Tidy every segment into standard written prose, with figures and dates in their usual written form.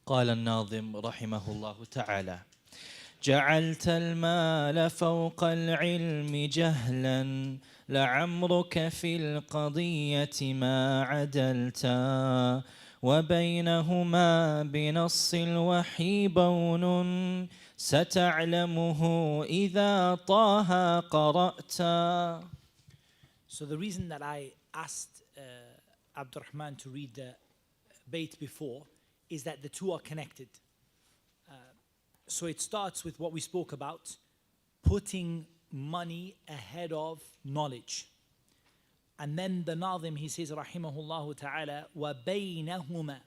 قال الناظم رحمه الله تعالى: جعلت المال فوق العلم جهلا لعمرك في القضية ما عدلت وبينهما بنص الوحي بون ستعلمه إذا طه قرأت. So the reason that I asked Abdurrahman to read the bait before is that the two are connected. So it starts with what we spoke about, putting money ahead of knowledge. And then the Nazim, he says, rahimahullah ta'ala, وَبَيْنَهُمَا,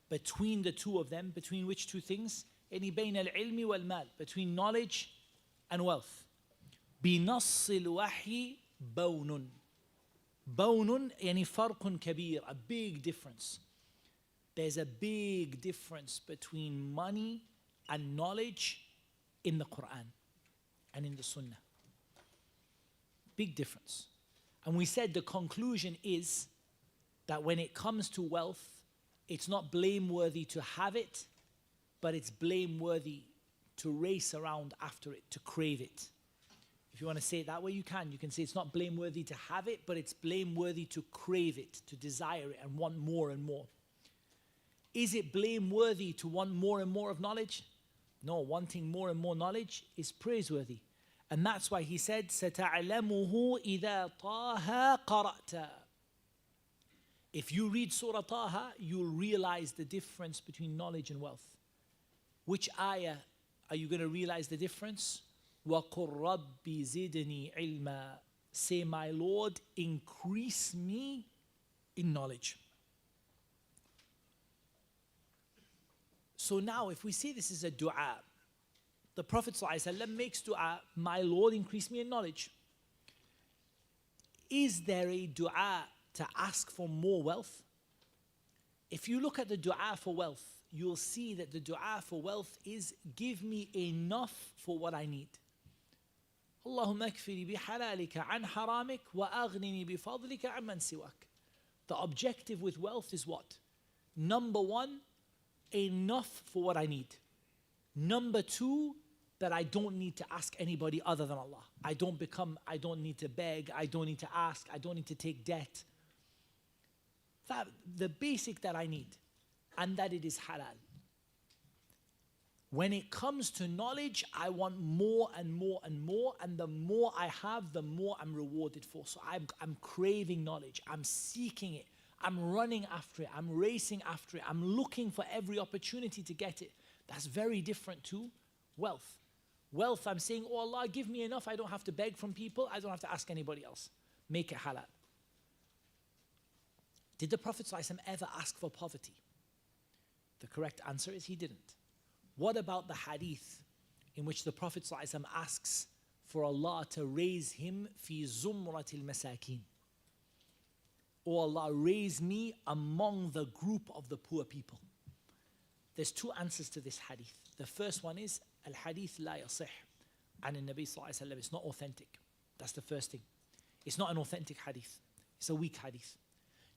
between the two of them, between which two things? يعني بين العلم والمال, between knowledge and wealth. بنص الوحي بون. بون يعني فرق كبير, a big difference. There's a big difference between money and knowledge in the Quran and in the Sunnah. Big difference. And we said the conclusion is that when it comes to wealth, it's not blameworthy to have it, but it's blameworthy to race around after it, to crave it. If you want to say it that way, you can. You can say it's not blameworthy to have it, but it's blameworthy to crave it, to desire it and want more and more. Is it blameworthy to want more and more of knowledge? No, wanting more and more knowledge is praiseworthy. And that's why he said, سَتَعْلَمُهُ إِذَا طَهَا قَرَأْتَ. If you read Surah Taha, you'll realize the difference between knowledge and wealth. Which ayah are you going to realize the difference? وَقُلْ رَبِّ زِدْنِي عِلْمًا. Say, my Lord, increase me in knowledge. So now, if we say this is a dua, the Prophet ﷺ makes dua, my Lord, increase me in knowledge. Is there a dua to ask for more wealth? If you look at the dua for wealth, you'll see that the dua for wealth is, give me enough for what I need. Allahumma akfini bihalalika an haramik wa aghnini bifadlika amman siwak. The objective with wealth is what? Number one, enough for what I need. Number two, that I don't need to ask anybody other than Allah. I don't need to beg, I don't need to ask, I don't need to take debt. That, the basic that I need, and that it is halal. When it comes to knowledge, I want more and more and more, and the more I have, the more I'm rewarded for. So I'm craving knowledge, I'm seeking it, I'm running after it, I'm racing after it, I'm looking for every opportunity to get it. That's very different to wealth. Wealth, I'm saying, oh Allah, give me enough, I don't have to beg from people, I don't have to ask anybody else. Make it halal. Did the Prophet ﷺ ever ask for poverty? The correct answer is he didn't. What about the hadith in which the Prophet ﷺ asks for Allah to raise him fi zumratil masakin? Oh Allah, raise me among the group of the poor people. There's two answers to this hadith. The first one is, al-hadith la yasih an al-Nabi sallallahu alayhi wa sallam. It's not authentic. That's the first thing. It's not an authentic hadith. It's a weak hadith.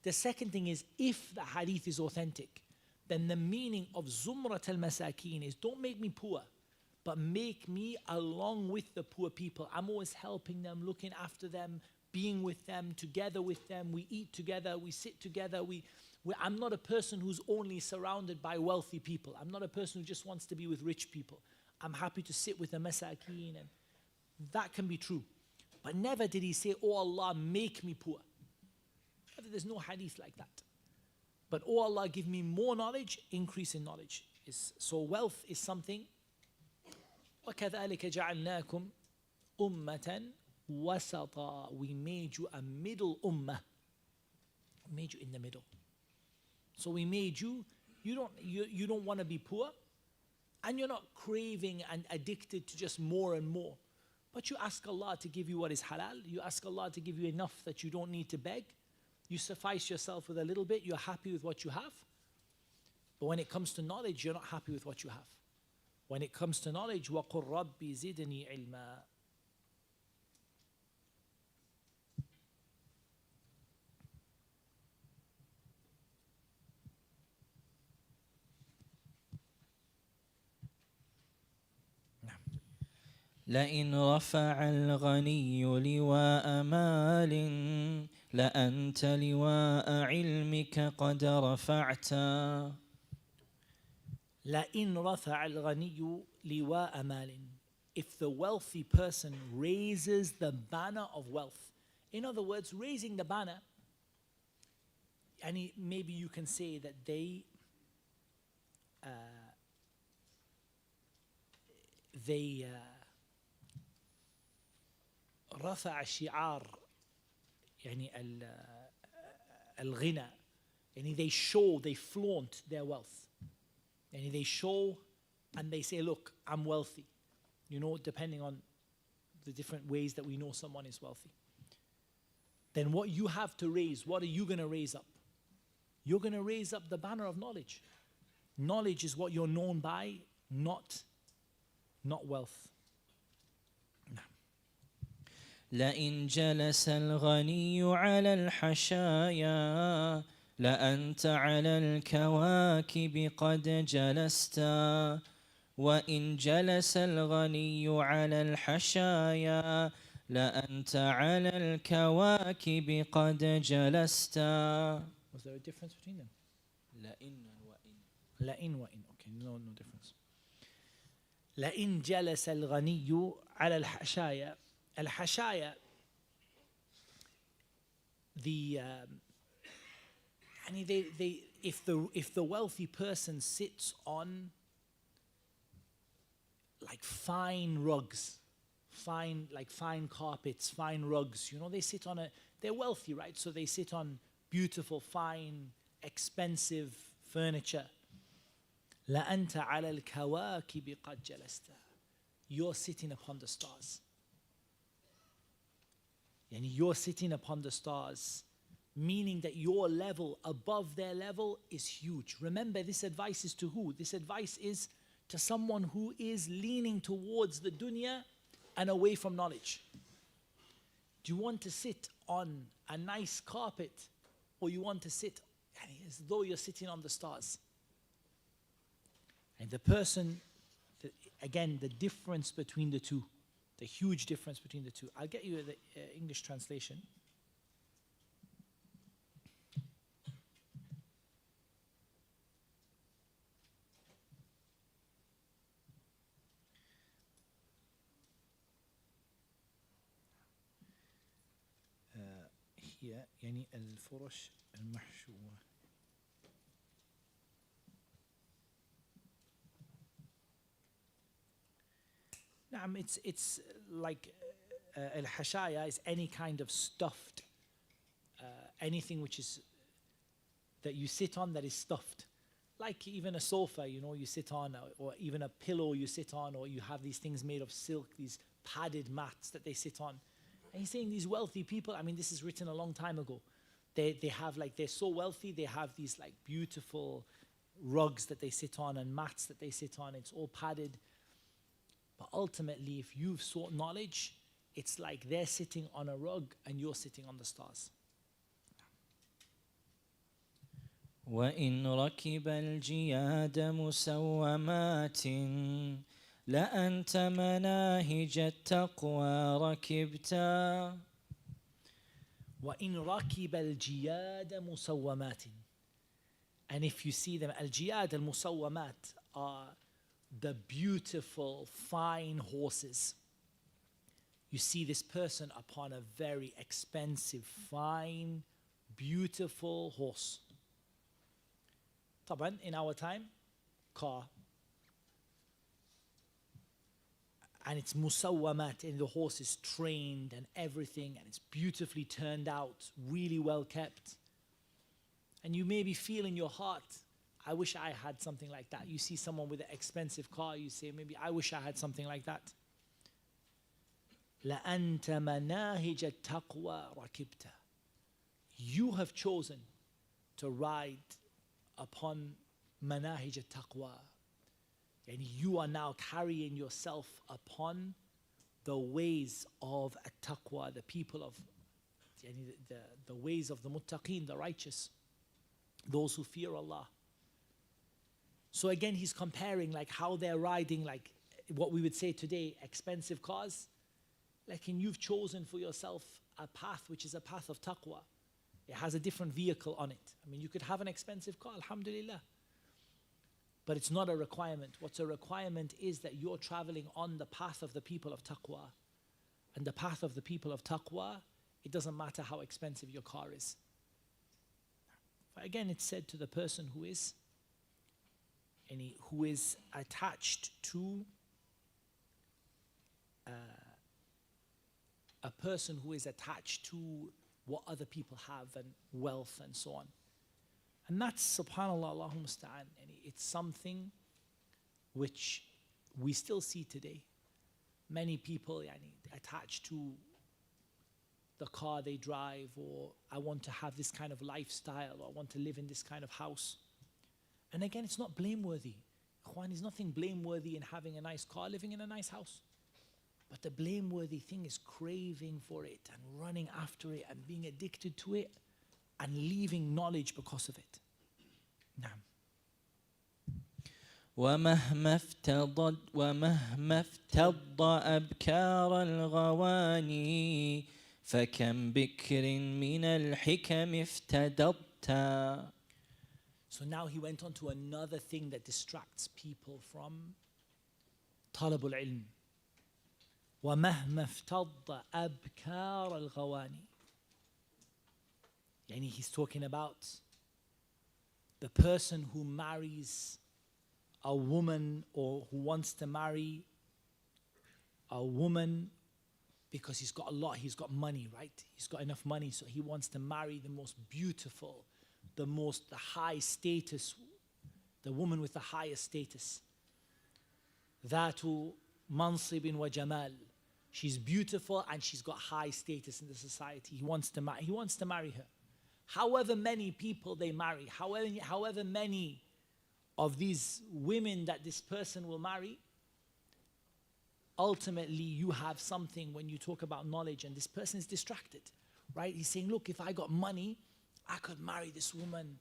The second thing is, if the hadith is authentic, then the meaning of zumrat al-masakin is, don't make me poor, but make me along with the poor people. I'm always helping them, looking after them, being with them, together with them. We eat together, we sit together. I'm not a person who's only surrounded by wealthy people. I'm not a person who just wants to be with rich people. I'm happy to sit with the masakin, and that can be true. But never did he say, oh Allah, make me poor. There's no hadith like that. But oh Allah, give me more knowledge, increase in knowledge. So wealth is something. وَكَذَلِكَ جَعَلْنَاكُمْ أُمَّةً وَسَطًا. We made you a middle ummah. We made you in the middle. So we made you, you don't want to be poor, and you're not craving and addicted to just more and more. But you ask Allah to give you what is halal. You ask Allah to give you enough that you don't need to beg. You suffice yourself with a little bit. You're happy with what you have. But when it comes to knowledge, you're not happy with what you have. When it comes to knowledge, وَقُلْ رَبِّ زِدْنِي عِلْمًا. لئن رفع الغني لواء مال لأنت لواء علمك قد رفعتا. لئن رفع الغني لواء مال. If the wealthy person raises the banner of wealth. In other words, raising the banner, and maybe you can say that they رفع شعار يعني الغنى, يعني they show, they flaunt their wealth, and they show and they say, look, I'm wealthy, you know, depending on the different ways that we know someone is wealthy. Then what you have to raise, what are you going to raise up? You're going to raise up the banner of knowledge. Knowledge is what you're known by, not wealth. لئن جلس الغني على الحشايا لأنت على الكواكب قد جلست. وإن جلس الغني على الحشايا لأنت على الكواكب قد جلست. Was there a difference between them? لئن وإن. لئن وإن. Okay, no difference. لئن جلس الغني على الحشايا. الحشايا, if the wealthy person sits on like fine rugs, fine carpets, fine rugs, you know, they sit on they're wealthy, right? So they sit on beautiful, fine, expensive furniture. لأنت على الكواكب قد جلست. You're sitting upon the stars. And you're sitting upon the stars, meaning that your level above their level is huge. Remember, this advice is to who? This advice is to someone who is leaning towards the dunya and away from knowledge. Do you want to sit on a nice carpet, or you want to sit as though you're sitting on the stars? And the person, again, the difference between the two, the huge difference between the two. I'll get you the English translation. هي يعني الفرش المحشوة. It's like al-hashaya is any kind of stuffed, anything which is that you sit on that is stuffed, like even a sofa, you know, you sit on, or even a pillow you sit on, or you have these things made of silk, these padded mats that they sit on. And he's saying these wealthy people, I mean, this is written a long time ago. They have like, they're so wealthy, they have these like beautiful rugs that they sit on and mats that they sit on. It's all padded. But ultimately, if you've sought knowledge, it's like they're sitting on a rug and you're sitting on the stars. وإن ركب الجياد مسومات لأنت مناهج التقوى ركبتا. وإن ركب الجياد مسومات. And if you see them, الجياد المسومات are the beautiful, fine horses. You see this person upon a very expensive, fine, beautiful horse. طبعا, in our time, car. And it's musawwamat, and the horse is trained and everything, and it's beautifully turned out, really well kept. And you maybe feel in your heart, I wish I had something like that. You see someone with an expensive car, you say, maybe I wish I had something like that. لَأَنْتَ مَنَاهِجَ التَّقْوَى رَكِبْتَ. You have chosen to ride upon manahij al-taqwa. And you are now carrying yourself upon the ways of at-taqwa, the people of, the ways of the muttaqeen, the righteous, those who fear Allah. So again, he's comparing like how they're riding, like what we would say today, expensive cars, like you've chosen for yourself a path which is a path of taqwa. It has a different vehicle on it. I mean, you could have an expensive car, alhamdulillah. But it's not a requirement. What's a requirement is that you're traveling on the path of the people of taqwa. And the path of the people of taqwa, it doesn't matter how expensive your car is. But again, it's said to the person who is attached to a person who is attached to what other people have and wealth and so on. And that's, subhanAllah, Allahumma musta'an, it's something which we still see today. Many people attached to the car they drive, or I want to have this kind of lifestyle, or I want to live in this kind of house. And again, it's not blameworthy. Ikhwan, there's nothing blameworthy in having a nice car, living in a nice house. But the blameworthy thing is craving for it and running after it and being addicted to it and leaving knowledge because of it. Naam. ومهما افتض أبكار الغواني فكم بكر من الحكم افتدضت. So now he went on to another thing that distracts people from طلب العلم. ومهما افتض أبكار الغواني. He's talking about the person who marries a woman, or who wants to marry a woman because he's got a lot, he's got money, right? He's got enough money, so he wants to marry the most beautiful, the high status, the woman with the highest status. ذات منصب وجمال. She's beautiful and she's got high status in the society. He wants to marry her. However many people they marry, however many of these women that this person will marry, ultimately you have something when you talk about knowledge, and this person is distracted, right? He's saying, look, if I got money, I could marry this woman.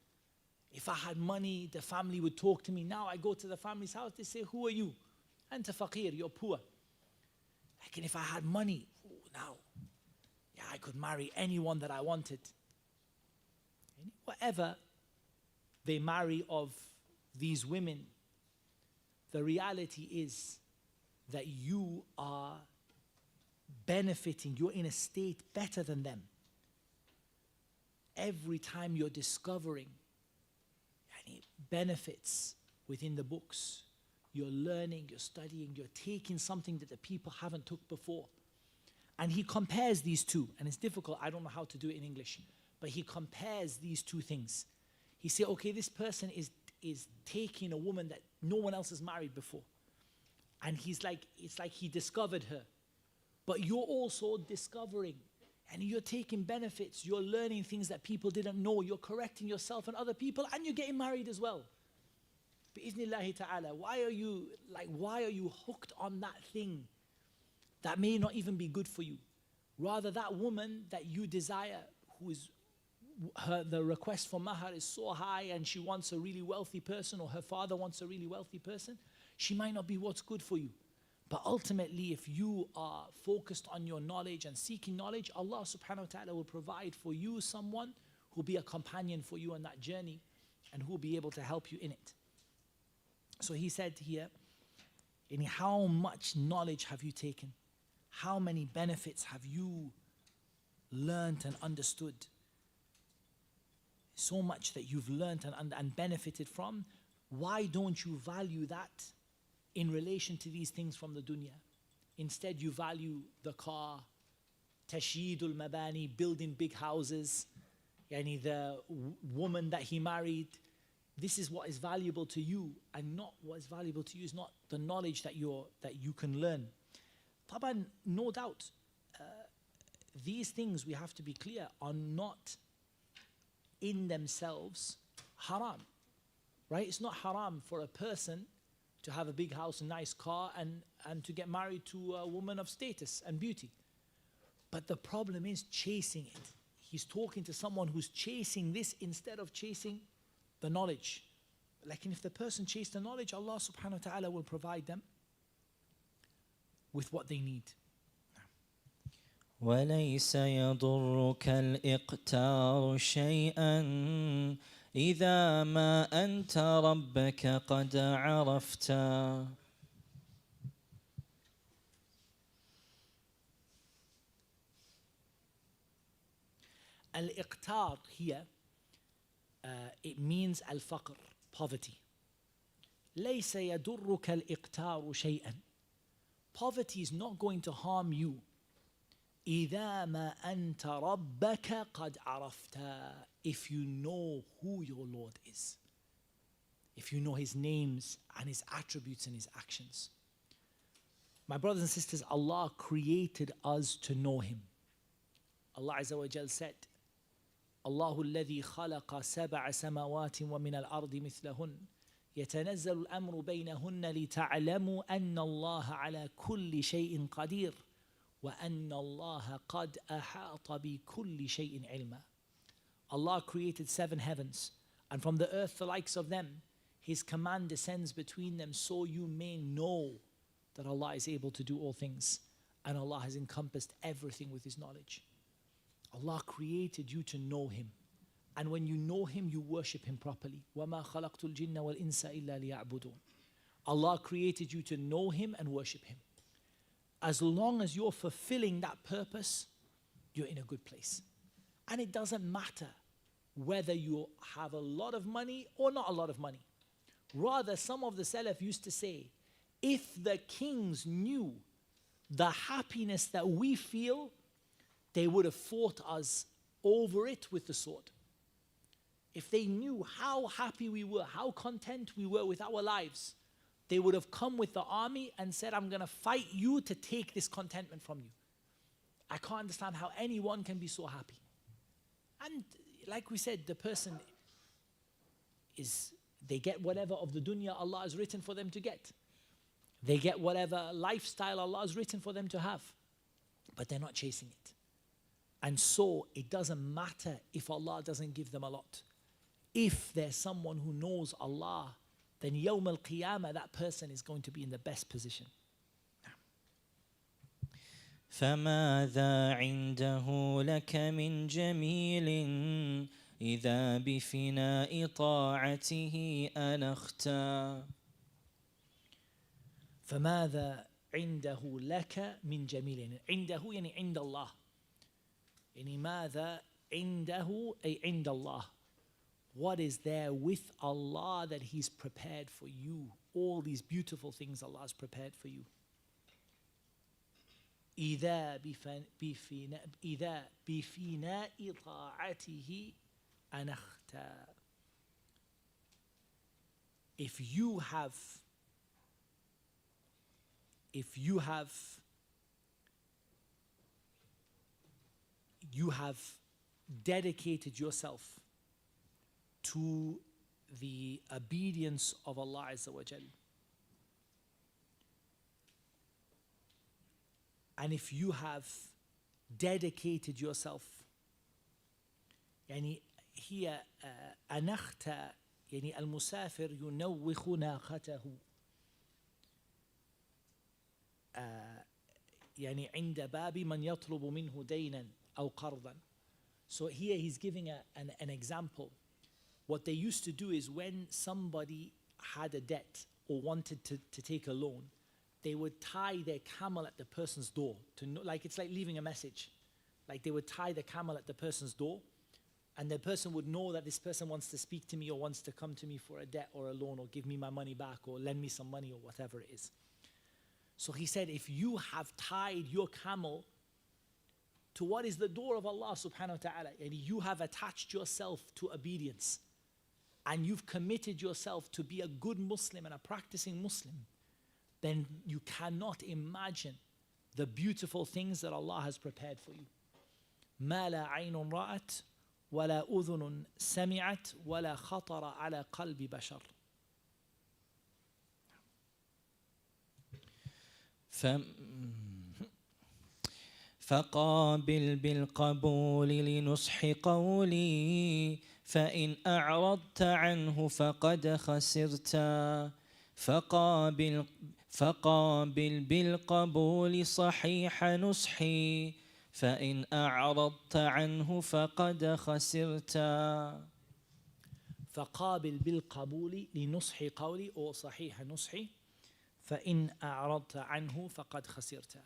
If I had money, the family would talk to me. Now I go to the family's house, they say, who are you? Anta faqir, you're poor. Like, and if I had money, now, yeah, I could marry anyone that I wanted. Whatever they marry of these women, the reality is that you are benefiting, you're in a state better than them. Every time you're discovering benefits within the books, you're learning, you're studying, you're taking something that the people haven't took before. And he compares these two, and it's difficult, I don't know how to do it in English, but he compares these two things. He said, okay, this person is taking a woman that no one else has married before. And it's like he discovered her. But you're also discovering, and you're taking benefits, you're learning things that people didn't know, you're correcting yourself and other people, and you're getting married as well. Bi-iznillahi ta'ala, why are you hooked on that thing that may not even be good for you? Rather, that woman that you desire, who is the request for mahar is so high, and she wants a really wealthy person, or her father wants a really wealthy person, she might not be what's good for you. But ultimately, if you are focused on your knowledge and seeking knowledge, Allah subhanahu wa ta'ala will provide for you someone who will be a companion for you on that journey, and who will be able to help you in it. So he said here, how much knowledge have you taken? How many benefits have you learned and understood? So much that you've learned and benefited from. Why don't you value that in relation to these things from the dunya? Instead, you value the car, tasheedul mabani, building big houses, the woman that he married. This is what is valuable to you, and not what is valuable to you is not the knowledge that you can learn. Taban, no doubt, these things, we have to be clear, are not in themselves haram, right? It's not haram for a person to have a big house, a nice car, and to get married to a woman of status and beauty. But the problem is chasing it. He's talking to someone who's chasing this instead of chasing the knowledge. Like, if the person chased the knowledge, Allah subhanahu wa ta'ala will provide them with what they need. وليس يضرك الإقتار شيئا إذا ما أنت ربك قد عرفت. Al-Iqtar here, it means al-faqr, poverty. ليس يضرك الإقتار شيئا. Poverty is not going to harm you. إذا ما أنت ربك قد عرفت. If you know who your Lord is. If you know His names and His attributes and His actions. My brothers and sisters, Allah created us to know Him. Allah Azza wa Jal said, الله الذي خلق سبع سماوات ومن الأرض مثلهن يتنزل الأمر بينهن لتعلموا أن الله على كل شيء قدير وأن الله قد أحاط بكل شيء علما. Allah created 7 heavens, and from the earth the likes of them. His command descends between them so you may know that Allah is able to do all things, and Allah has encompassed everything with His knowledge. Allah created you to know Him, and when you know Him, you worship Him properly. وَمَا خَلَقْتُ الْجِنَّ وَالْإِنسَ إِلَّا لِيَعْبُدُونَ. Allah created you to know Him and worship Him. As long as you're fulfilling that purpose, you're in a good place. And it doesn't matter whether you have a lot of money or not a lot of money. Rather, some of the Salaf used to say, if the kings knew the happiness that we feel, they would have fought us over it with the sword. If they knew how happy we were, how content we were with our lives, they would have come with the army and said, I'm going to fight you to take this contentment from you. I can't understand how anyone can be so happy. And like we said, the person is, they get whatever of the dunya Allah has written for them to get. They get whatever lifestyle Allah has written for them to have. But they're not chasing it. And so it doesn't matter if Allah doesn't give them a lot. If there's someone who knows Allah, then Yawm al-Qiyamah, that person is going to be in the best position. فماذا عنده لك من جميل إذا بفناء طاعته أنخت. فماذا عنده لك من جميل. عنده يعني عند الله. يعني ماذا عنده أي عند الله. What is there with Allah that He's prepared for you? All these beautiful things Allah has prepared for you. إذا بفناء طاعته أنخت. If you have dedicated yourself to the obedience of Allah Azza wa Jal. And if you have dedicated yourself, يعني هي أنخت يعني المسافر ينوخ ناقته يعني عند باب من يطلب منه دينا أو قرضا. So here he's giving an example. What they used to do is when somebody had a debt or wanted to take a loan, they would tie their camel at the person's door. Like it's like leaving a message. Like they would tie the camel at the person's door, and the person would know that this person wants to speak to me or wants to come to me for a debt or a loan or give me my money back or lend me some money or whatever it is. So he said, if you have tied your camel to what is the door of Allah subhanahu wa ta'ala, and you have attached yourself to obedience, and you've committed yourself to be a good Muslim and a practicing Muslim, then you cannot imagine the beautiful things that Allah has prepared for you. ما لا عين رأت ولا أذن سمعت ولا خطر على قلب بشر. فقابل بالقبول لنصح قولي فإن أعرضت عنه فقد خسرت. فقابل بالقبول صحيح نصحي فإن أعرضت عنه فقد خسرت. فقابل بالقبول لنصح قولي أو صحيح نصحي فإن أعرضت عنه فقد خسرت.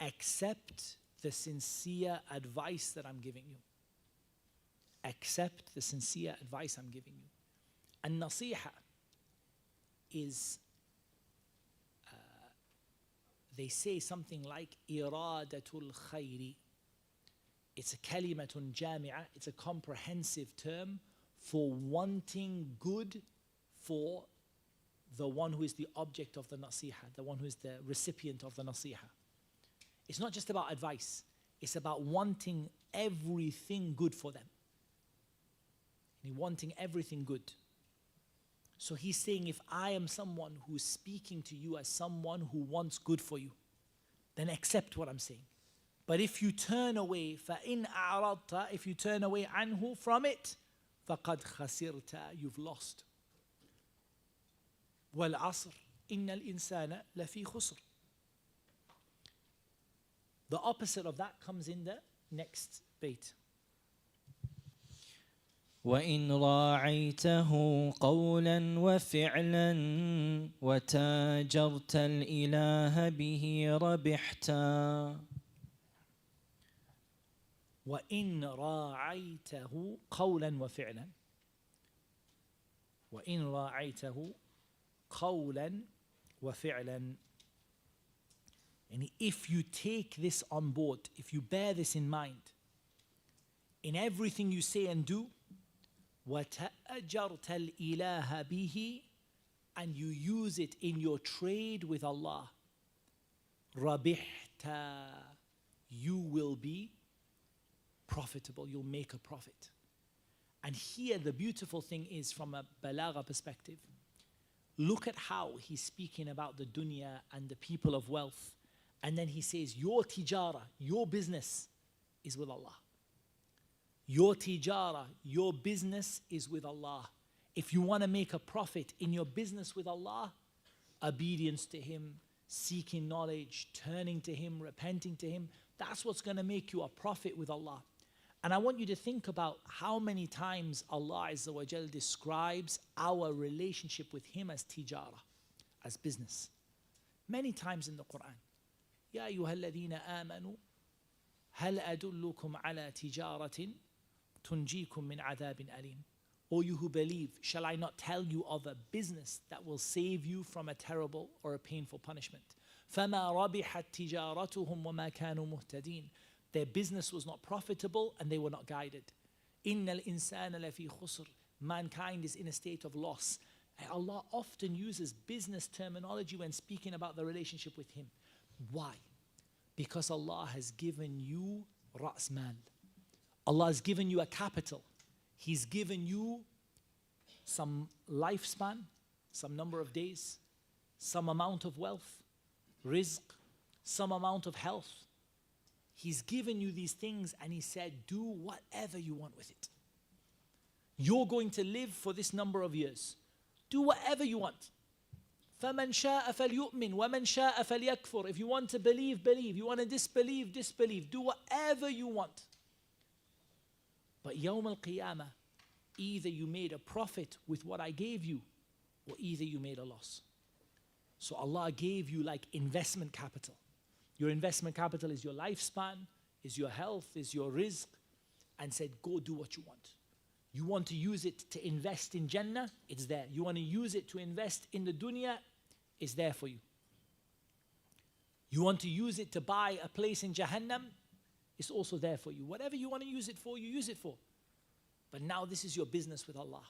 Accept the sincere advice that I'm giving you. Accept the sincere advice I'm giving you. النصيحة is they say something like إرادة الخير. It's a كلمة جامعة. It's a comprehensive term for wanting good for the one who is the object of the nasiha, the one who is the recipient of the nasiha. It's not just about advice. It's about wanting everything good for them. Wanting everything good. So he's saying, if I am someone who's speaking to you as someone who wants good for you, then accept what I'm saying. But if you turn away, فَإِنْ أَعْرَضْتَ, if you turn away عنه, from it, فَقَدْ خَسِرْتَ, you've lost. وَالْعَصْرِ إِنَّ الْإِنسَانَ لَفِي خُسْرٍ. The opposite of that comes in the next bait. وإن راعيته قولا وفعلا وتاجرت الإله به ربحت. وإن راعيته قولا وفعلا. وإن راعيته قولا وفعلا. And if you take this on board, if you bear this in mind, in everything you say and do, وَتَأَجَرْتَ الْإِلَهَ بِهِ, and you use it in your trade with Allah, رَبِحْتَ, you will be profitable, you'll make a profit. And here the beautiful thing is, from a balagha perspective, look at how he's speaking about the dunya and the people of wealth, and then he says, your tijara, your business is with Allah. Your tijara, your business is with Allah. If you want to make a profit in your business with Allah, obedience to Him, seeking knowledge, turning to Him, repenting to Him, that's what's going to make you a profit with Allah. And I want you to think about how many times Allah Azza wa Jal describes our relationship with Him as tijara, as business. Many times in the Quran. يا أيها الذين آمنوا هل أدلكم على تجارة تنجيكم من عذاب أليم. O you who believe, shall I not tell you of a business that will save you from a terrible or a painful punishment? فما ربحت تجارتهم وما كانوا مهتدين. Their business was not profitable and they were not guided. إن الإنسان لفي خسر. Mankind is in a state of loss. And Allah often uses business terminology when speaking about the relationship with Him. Why? Because Allah has given you Ra's Mal. Allah has given you a capital. He's given you some lifespan, some number of days, some amount of wealth, rizq, some amount of health. He's given you these things and He said, do whatever you want with it. You're going to live for this number of years. Do whatever you want. فَمَنْ شَاءَ فَلْيُؤْمِنْ وَمَنْ شَاءَ فَلْيَكْفُرْ. If you want to believe, believe. You want to disbelieve, disbelieve. Do whatever you want. But Yawm al-Qiyamah, either you made a profit with what I gave you, or either you made a loss. So Allah gave you like investment capital. Your investment capital is your lifespan, is your health, is your rizq, and said, go do what you want. You want to use it to invest in Jannah, it's there. You want to use it to invest in the dunya, it's there for you. You want to use it to buy a place in Jahannam, it's also there for you. Whatever you want to use it for, you use it for. But now this is your business with Allah.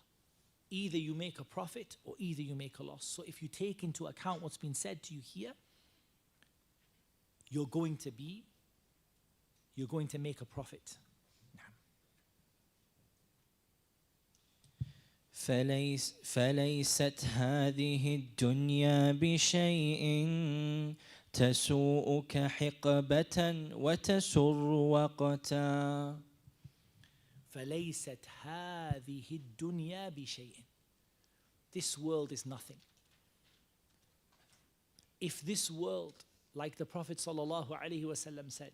Either you make a profit or either you make a loss. So if you take into account what's been said to you here, you're going to make a profit. فليست هذه الدنيا بشيء تسوءك حقبة وتسر وقتا. فليست هذه الدنيا بشيء. This world is nothing. If this world, like the Prophet ﷺ said,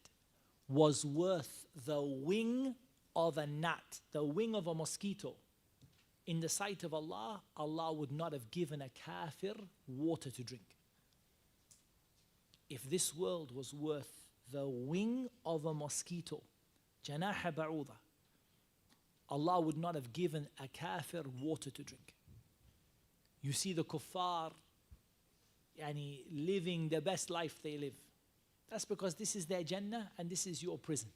was worth the wing of a gnat, the wing of a mosquito, in the sight of Allah, Allah would not have given a kafir water to drink. If this world was worth the wing of a mosquito, janaha ba'uda, Allah would not have given a kafir water to drink. You see the kuffar living the best life they live. That's because this is their Jannah and this is your prison.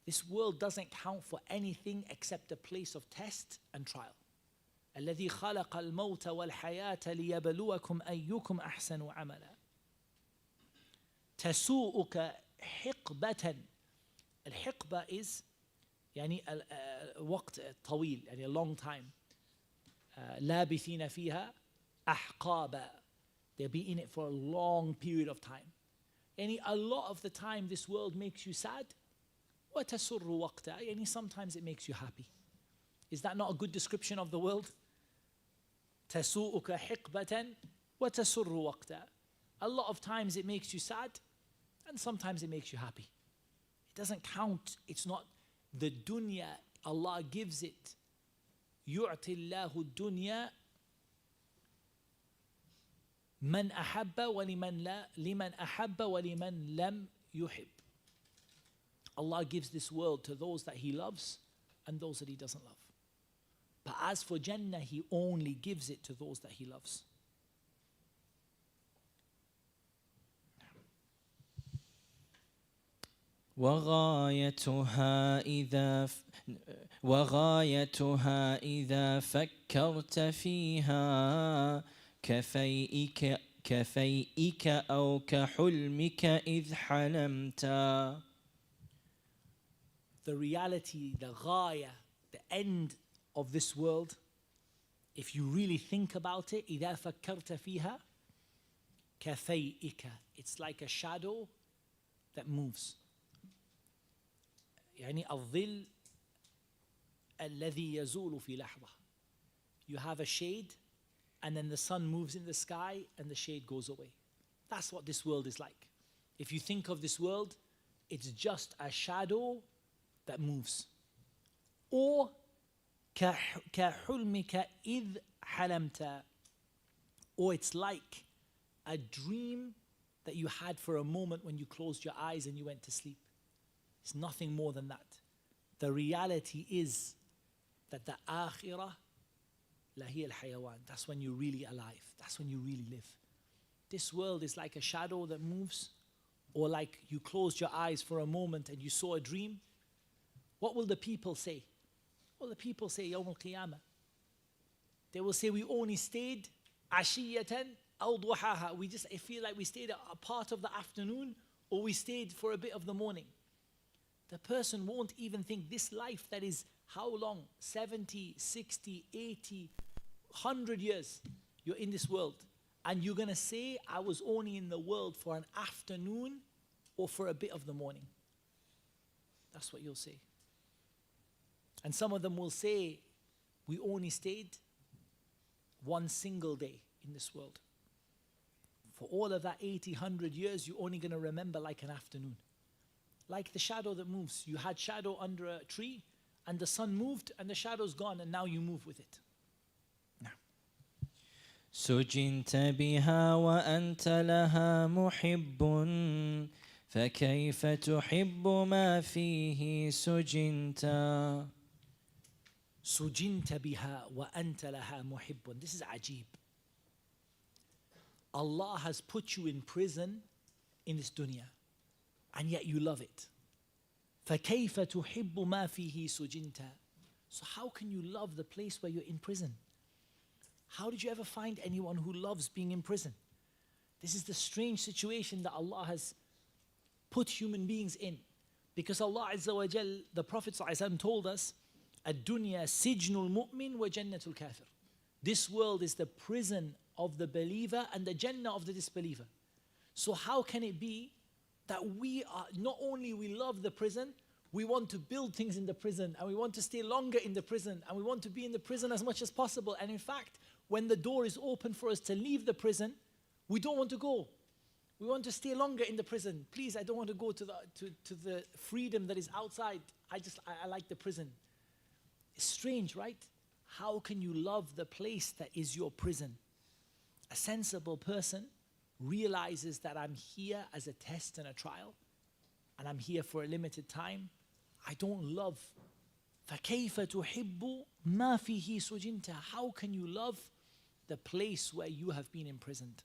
This world doesn't count for anything except a place of test and trial. الذي خلق الموت والحياة ليبلوكم أيكم أحسن عملا. تسوءك حقبة. الحقبة is وقت طويل, a long time. لابثين فيها أحقابا. They'll be in it for a long period of time. A lot of the time this world makes you sad. وتسر وقتا. Sometimes it makes you happy. Is that not a good description of the world? تسوءك حقبة وتسر وقتا. A lot of times it makes you sad and sometimes it makes you happy. It doesn't count. It's not the dunya. Allah gives it. يُعْطِ اللَّهُ الدُّنْيَا من أحب ولمن لا لمن أحب ولمن لم يحب. Allah gives this world to those that He loves and those that He doesn't love. But as for Jannah, He only gives it to those that He loves. وغايتها إذا فكرت فيها كفيئك أو كحلمك إذ حلمت. The reality, the ghaya, the end of this world, if you really think about it, إذا فكرت فيها كفيئك. It's like a shadow that moves. الظل الذي يزول في لحظة. You have a shade and then the sun moves in the sky and the shade goes away. That's what this world is like. If you think of this world, it's just a shadow that moves. Or كحلمك إذ حلمت. Or it's like a dream that you had for a moment when you closed your eyes and you went to sleep. It's nothing more than that. The reality is that the akhirah lahiya al-hayawan. That's when you're really alive. That's when you really live. This world is like a shadow that moves, or like you closed your eyes for a moment and you saw a dream. What will the people say? Well, the people say Yawm al-Qiyamah. They will say we only stayed ashiyatan aw duhaha. I feel like we stayed a part of the afternoon or we stayed for a bit of the morning. The person won't even think this life that is how long? 70, 60, 80, 100 years you're in this world. And you're going to say, I was only in the world for an afternoon or for a bit of the morning. That's what you'll say. And some of them will say, we only stayed one single day in this world. For all of that 80, 100 years, you're only going to remember like an afternoon. Like the shadow that moves. You had shadow under a tree and the sun moved and the shadow's gone and now you move with it. Now. سجنت بها وأنت لها محب فكيف تحب ما فيه سجنت. سجنت بها وأنت لها محب. This is ajib. Allah has put you in prison in this dunya. And yet you love it. فَكَيْفَ تُحِبُّ مَا فِيهِ سُجِنْتَ. So how can you love the place where you're in prison? How did you ever find anyone who loves being in prison? This is the strange situation that Allah has put human beings in. Because Allah Azza wa Jal, the Prophet ﷺ told us, الدُّنْيَا سِجْنُ الْمُؤْمِنِ وَجَنَّةُ الْكَافِرِ. This world is the prison of the believer and the Jannah of the disbeliever. So how can it be that we are, not only we love the prison, we want to build things in the prison and we want to stay longer in the prison and we want to be in the prison as much as possible, and in fact when the door is open for us to leave the prison, we don't want to go. We want to stay longer in the prison. Please, I don't want to go to the freedom that is outside. I like the prison. It's strange, right? How can you love the place that is your prison? A sensible person realizes that I'm here as a test and a trial, and I'm here for a limited time. I don't love. فَكَيْفَ تُحِبُّ مَا فِيهِ سُجِنْتَ. How can you love the place where you have been imprisoned?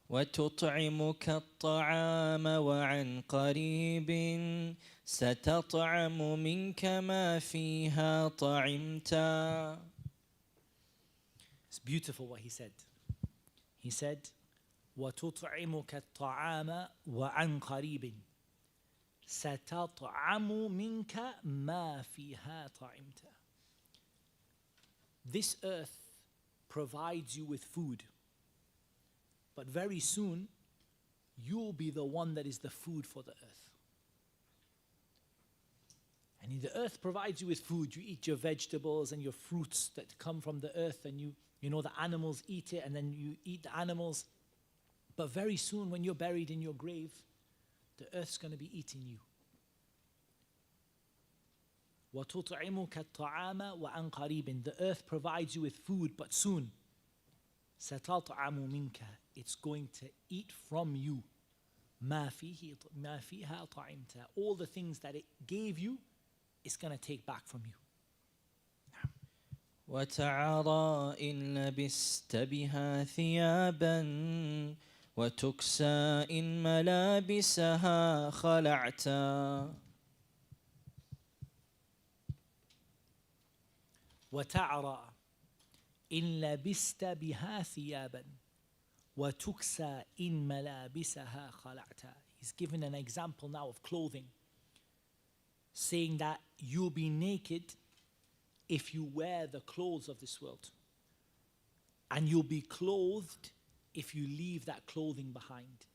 وتطعمك الطعام وعن قريب ستطعم منك ما فيها طعمتا. It's beautiful what he said. He said, وَتُطْعِمُكَ الطَّعَامَ وَعَنْ قَرِيبٍ سَتَطْعَمُ مِنْكَ مَا فِيهَا طَعِمْتَ. This earth provides you with food, but very soon you'll be the one that is the food for the earth. And the earth provides you with food. You eat your vegetables and your fruits that come from the earth, and you know the animals eat it, and then you eat the animals. But very soon when you're buried in your grave, the earth's going to be eating you. وَتُطْعِمُكَ الطَّعَامَ وَعَنْ قَرِيبٍ. The earth provides you with food, but soon سَتَطْعَمُ مِنْكَ. It's going to eat from you. مَا فِيهَا طَعِمْتَ. All the things that it gave you, it's going to take back from you. وتعرى إن لبست بها ثيابا وتكسى إن ملابسها خلعتا. وتعرى إن لبست بها ثيابا وتكسى إن ملابسها خلعتا. He's given an example now of clothing, saying that you'll be naked if you wear the clothes of this world, and you'll be clothed if you leave that clothing behind.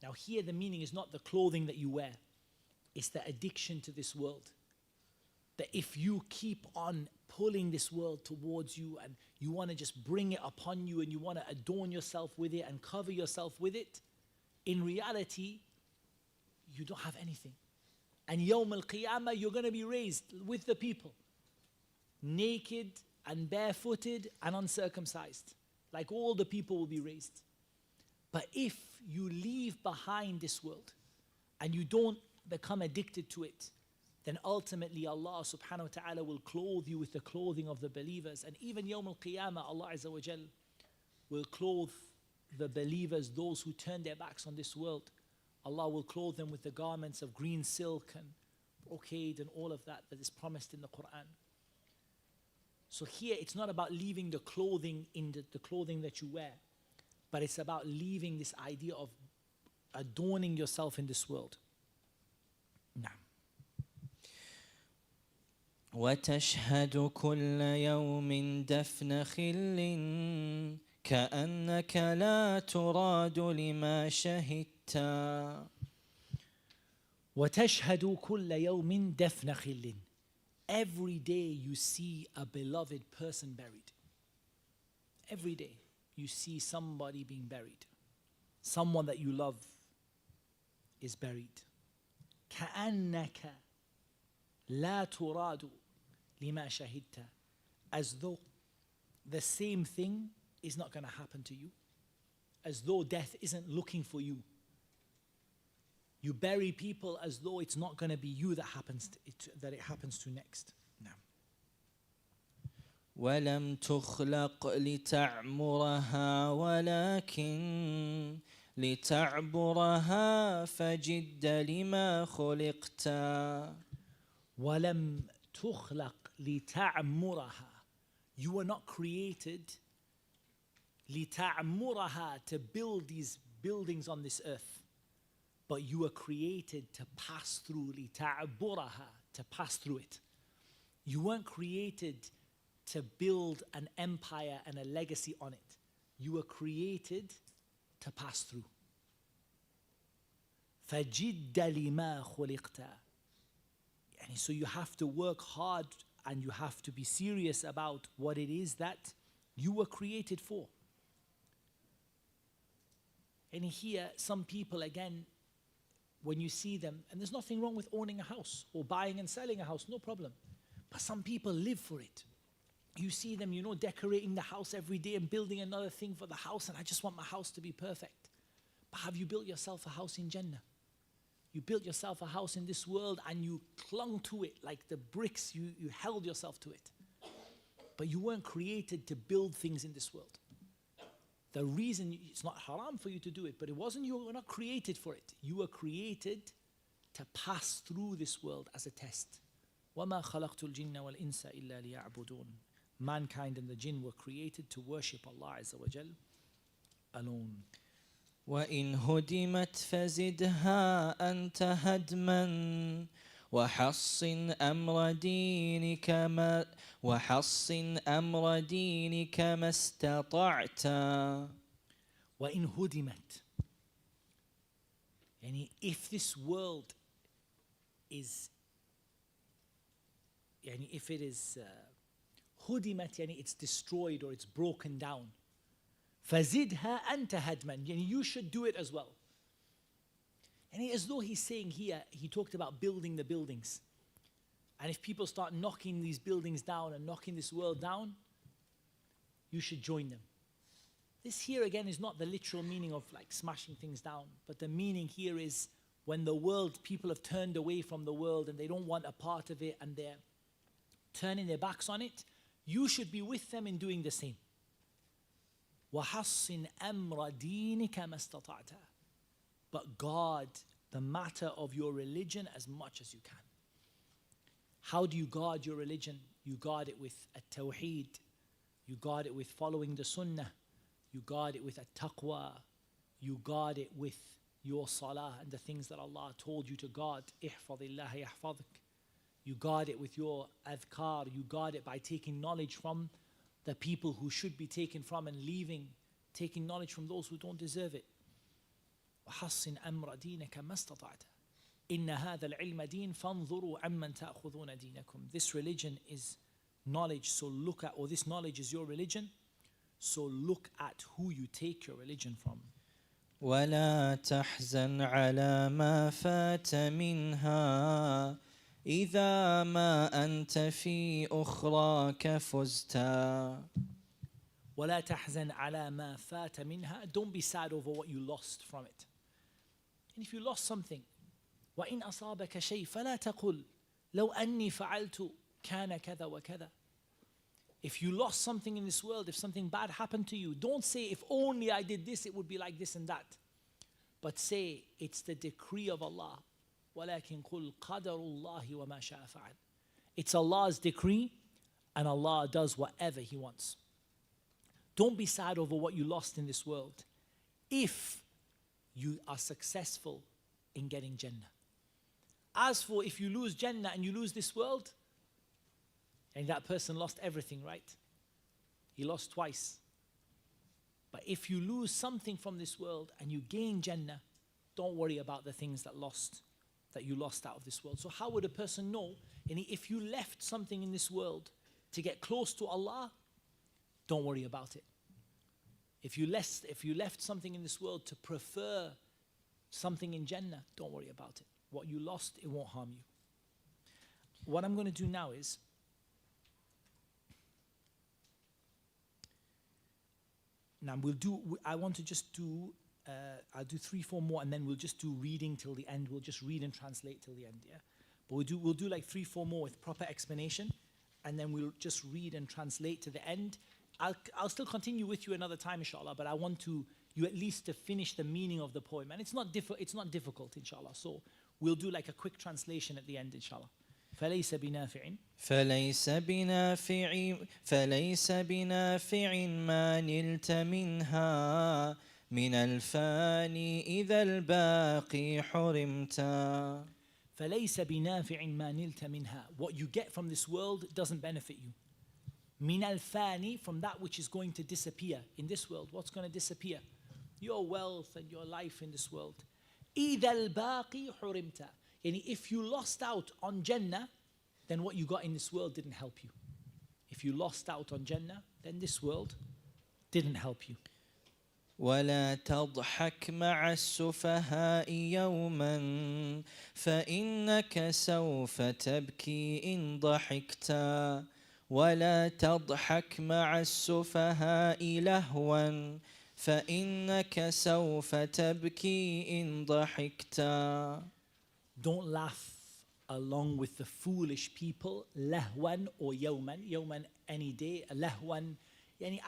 Now here the meaning is not the clothing that you wear, it's the addiction to this world. That if you keep on pulling this world towards you and you want to just bring it upon you and you want to adorn yourself with it and cover yourself with it, in reality you don't have anything. And Yawm al-Qiyamah you're going to be raised with the people, naked and barefooted and uncircumcised, like all the people will be raised. But if you leave behind this world and you don't become addicted to it, then ultimately Allah subhanahu wa ta'ala will clothe you with the clothing of the believers. And even Yawm al-Qiyamah, Allah Azza wa Jal will clothe the believers, those who turn their backs on this world. Allah will clothe them with the garments of green silk and brocade and all of that is promised in the Quran. So here it's not about leaving the clothing in the clothing that you wear, but it's about leaving this idea of adorning yourself in this world. Now. وتشهد كل يوم دفن خل كأنك لا تراد لما شهدت. وتشهد كل يوم دفن خل. Every day you see a beloved person buried. Every day you see somebody being buried. Someone that you love is buried. كأنك لا تراد لما شهدت. As though the same thing is not going to happen to you. As though death isn't looking for you. You bury people as though it's not going to be you that it happens to next. Now. ولم تخلق لتعمرها ولكن لتعبرها فجد لما خلقت. وَلَمْ تُخْلَقْ لِتَعْمُرَهَا. You were not created لِتَعْمُرَهَا, to build these buildings on this earth, but you were created to pass through. لِتَعْبُرَهَا, to pass through it. You weren't created to build an empire and a legacy on it. You were created to pass through. فَجِدَّ لِمَا خُلِقْتَ. And so you have to work hard and you have to be serious about what it is that you were created for. And here, some people, again, when you see them, and there's nothing wrong with owning a house or buying and selling a house, no problem. But some people live for it. You see them, decorating the house every day and building another thing for the house, and I just want my house to be perfect. But have you built yourself a house in Jannah? You built yourself a house in this world and you clung to it like the bricks, you held yourself to it. But you weren't created to build things in this world. The reason, it's not haram for you to do it, but you were not created for it. You were created to pass through this world as a test. وَمَا خَلَقْتُ الْجِنَّ وَالْإِنسَ إِلَّا لِيَعْبُدُونَ. Mankind and the jinn were created to worship Allah Azza wa Jal alone. وإن هدمت فزدها أنت هدما وحصن أمر دينك ما استطعت. وإن هدمت, يعني if this world is, يعني if it is هدمت, يعني it's destroyed or it's broken down. فَزِدْهَا أَنْتَ هَدْمًا, and you should do it as well. And as though he's saying here, he talked about building the buildings. And if people start knocking these buildings down and knocking this world down, you should join them. This here again is not the literal meaning of like smashing things down, but the meaning here is when the world, people have turned away from the world and they don't want a part of it and they're turning their backs on it, you should be with them in doing the same. وَحَصِّنْ أَمْرَ دِينِكَ مَا اسْتَطَعْتَ. But guard the matter of your religion as much as you can. How do you guard your religion? You guard it with at-tawheed. You guard it with following the sunnah. You guard it with at-taqwa. You guard it with your salah and the things that Allah told you to guard. احفظ الله يحفظك. You guard it with your adhkar. You guard it by taking knowledge from the people who should be taken from and taking knowledge from those who don't deserve it. وحصن أمر دينك ما استطعت. إن هذا العلم دين فانظروا عمن تأخذون دينكم. This religion is knowledge, so look at, or this knowledge is your religion, so look at who you take your religion from. ولا تحزن على ما فات منها إذا ما أنت في أخراك فزت. ولا تحزن على ما فات منها. Don't be sad over what you lost from it. And if you lost something, وإن أصابك شيء فلا تقل لو أني فعلت كان كذا وكذا. If you lost something in this world, if something bad happened to you, don't say if only I did this it would be like this and that. But say it's the decree of Allah. ولكن قل قدر الله وما شاء فعل. It's Allah's decree and Allah does whatever He wants. Don't be sad over what you lost in this world if you are successful in getting Jannah. As for if you lose Jannah and you lose this world, and that person lost everything, right? He lost twice. But if you lose something from this world and you gain Jannah, don't worry about the things that you lost out of this world. So how would a person know? And if you left something in this world to get close to Allah, don't worry about it. If you left something in this world to prefer something in Jannah, don't worry about it. What you lost, it won't harm you. What I'm going to do now is, I want to just do, I'll do 3-4 more and then we'll just do reading till the end. We'll just read and translate till the end, yeah? But we'll do like 3-4 more with proper explanation and then we'll just read and translate to the end. I'll still continue with you another time, inshallah, but I want you at least to finish the meaning of the poem. And it's not difficult, inshallah. So we'll do like a quick translation at the end, inshallah. فليس بنافع ما نلت منها من الفاني إذا الباقي حرمت. فليس بنافع ما نلت منها. What you get from this world doesn't benefit you. من الفاني, from that which is going to disappear in this world. What's going to disappear? Your wealth and your life in this world. إذا الباقي حرمت. Yani if you lost out on Jannah, then what you got in this world didn't help you. If you lost out on Jannah, then this world didn't help you. ولا تضحك مع السفهاء يوما فإنك سوف تبكي إن ضحكت ولا تضحك مع السفهاء لهوا فإنك سوف تبكي إن ضحكت. Don't laugh along with the foolish people, lahwan or yawman. Yawman, any day. Lahwan, yani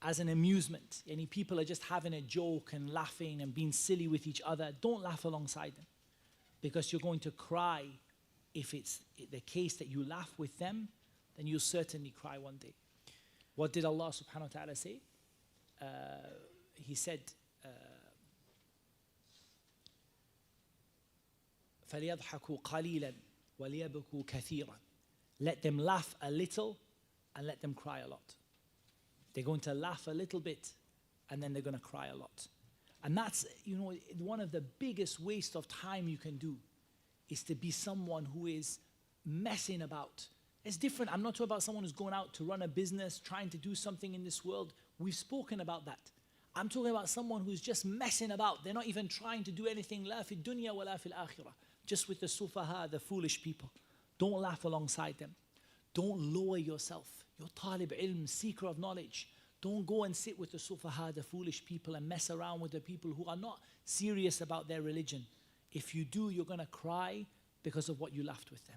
as an amusement. Yani people are just having a joke and laughing and being silly with each other. Don't laugh alongside them, because you're going to cry. If it's the case that you laugh with them, then you'll certainly cry one day. What did Allah subhanahu wa ta'ala say? He said, فَلْيَضْحَكُوا قَلِيلًا وَلْيَبْكُوا كَثِيرًا. Let them laugh a little and let them cry a lot. They're going to laugh a little bit and then they're going to cry a lot. And that's, one of the biggest waste of time you can do is to be someone who is messing about. It's different. I'm not talking about someone who's going out to run a business, trying to do something in this world. We've spoken about that. I'm talking about someone who's just messing about. They're not even trying to do anything, la fi dunya wa la fil akhirah. Just with the sufaha, the foolish people. Don't laugh alongside them. Don't lower yourself. You're talib ilm, seeker of knowledge. Don't go and sit with the sufaha, the foolish people, and mess around with the people who are not serious about their religion. If you do, you're going to cry because of what you laughed with them.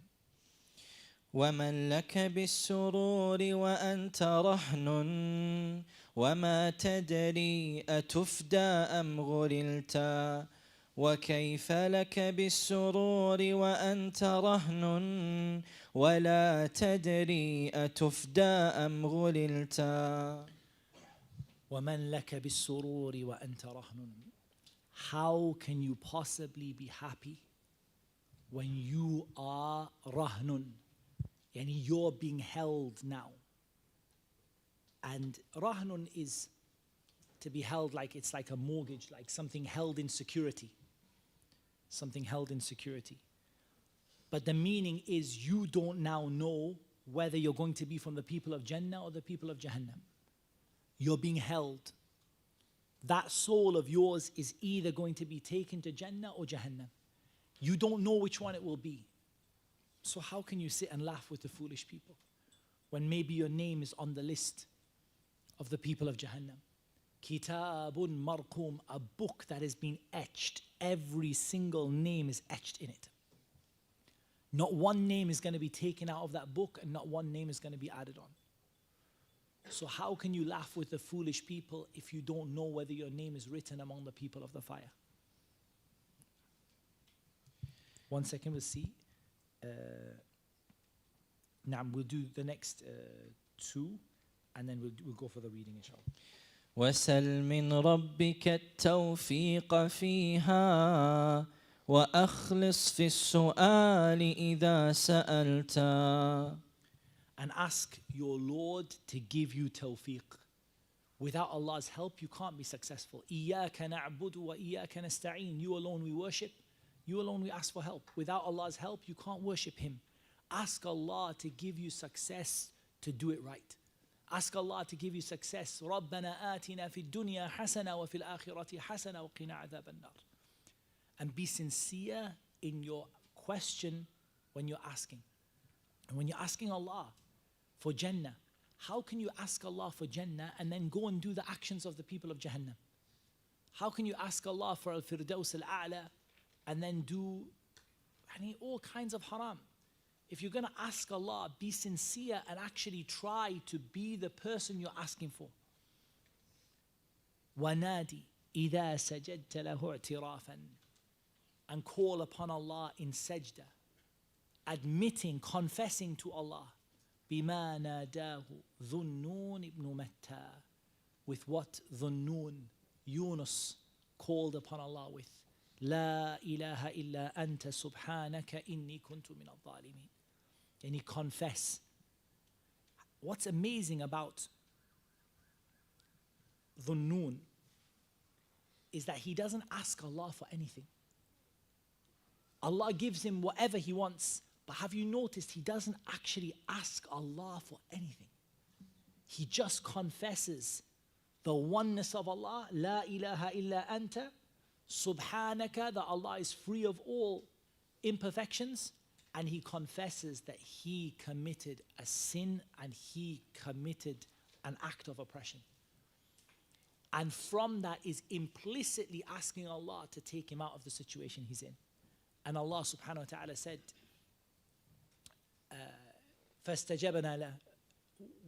ومن لك بالسرور وأنت رهن وما تدري أتفدى أم غرلت وكيف لك بالسرور وأنت رهن ولا تدري أتفدى أم غرلت. ومن لك بالسرور وأنت رهن. How can you possibly be happy when you are rahnun? Yani you're being held now. And rahnun is to be held like it's like a mortgage, like something held in security. Something held in security. But the meaning is you don't now know whether you're going to be from the people of Jannah or the people of Jahannam. You're being held. That soul of yours is either going to be taken to Jannah or Jahannam. You don't know which one it will be. So how can you sit and laugh with the foolish people when maybe your name is on the list of the people of Jahannam? Kitabun marqum, a book that has been etched. Every single name is etched in it. Not one name is going to be taken out of that book and not one name is going to be added on. So how can you laugh with the foolish people if you don't know whether your name is written among the people of the fire? 1 second, we'll see. We'll do the next two and then we'll go for the reading inshallah. وسل من ربك التوفيق فيها وأخلص في السؤال إذا سألت. And ask your Lord to give you tawfiq. Without Allah's help, you can't be successful. إِيَّاكَ نَعْبُدُ وَإِيَّاكَ نَسْتَعِينُ. You alone we worship. You alone we ask for help. Without Allah's help, you can't worship Him. Ask Allah to give you success to do it right. Ask Allah to give you success. رَبَّنَا آتِنَا فِي الدُّنْيَا حَسَنَةً وَفِي الْآخِرَةِ حَسَنَةً وَقِنَا عَذَابَ النَّارِ. And be sincere in your question when you're asking. And when you're asking Allah for Jannah, how can you ask Allah for Jannah and then go and do the actions of the people of Jahannam? How can you ask Allah for Al-Firdaus Al-A'la and then do all kinds of haram? If you're going to ask Allah, be sincere and actually try to be the person you're asking for. وَنَادِي إِذَا سَجَدْتَ لَهُ اعْتِرَافًا. And call upon Allah in sajda, admitting, confessing to Allah. بِمَا نَادَاهُ ذُنُّونِ ibn Matta. With what Dhunnun, Yunus, called upon Allah with. لا إله إلا أنت سبحانك إني كنت من الظالمين. And he confess. What's amazing about Dhunnun is that he doesn't ask Allah for anything. Allah gives him whatever he wants, but have you noticed he doesn't actually ask Allah for anything? He just confesses the oneness of Allah, La ilaha illa anta, subhanaka, that Allah is free of all imperfections, and he confesses that he committed a sin and he committed an act of oppression. And from that is implicitly asking Allah to take him out of the situation he's in. And Allah subhanahu wa ta'ala said, فَاسْتَجَبْنَا لَهُ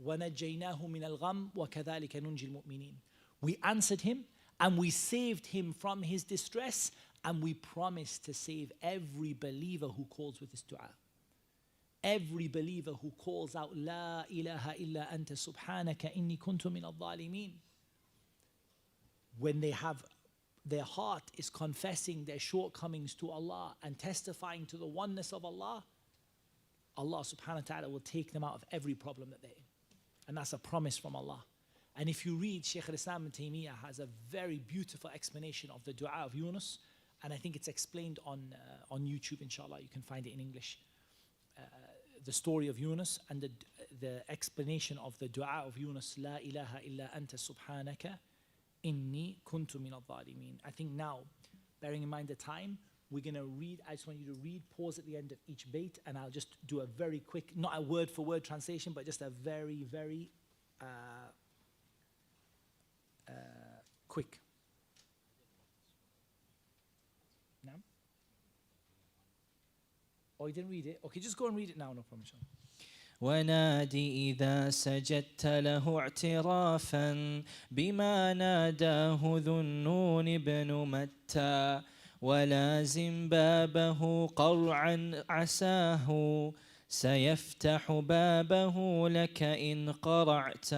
وَنَجَّيْنَاهُ مِنَ الْغَمِّ وَكَذَلِكَ نُنْجِي الْمُؤْمِنِينَ. We answered him and we saved him from his distress, and we promise to save every believer who calls with this dua. Every believer who calls out, La ilaha illa anta subhanaka inni kuntu min al-zalimin. When they have, their heart is confessing their shortcomings to Allah and testifying to the oneness of Allah, Allah subhanahu wa ta'ala will take them out of every problem that they're in. And that's a promise from Allah. And if you read, Shaykh al-Islam ibn Taiyyah has a very beautiful explanation of the dua of Yunus, and I think it's explained on YouTube, inshallah. You can find it in English. The story of Yunus and the explanation of the dua of Yunus, La ilaha illa anta subhanaka inni kuntu min al-zalimin. I think now, bearing in mind the time, we're going to read, I just want you to read, pause at the end of each bait, and I'll just do a very quick, not a word for word translation, but just a very, very quick. No? Oh, you didn't read it? Okay, just go and read it now, no problem. ونادي إذا سجدت له اعترافا بما ناداه ذو النون بن متى ولازم بابه قرعا عساه سيفتح بابه لك إن قرعت.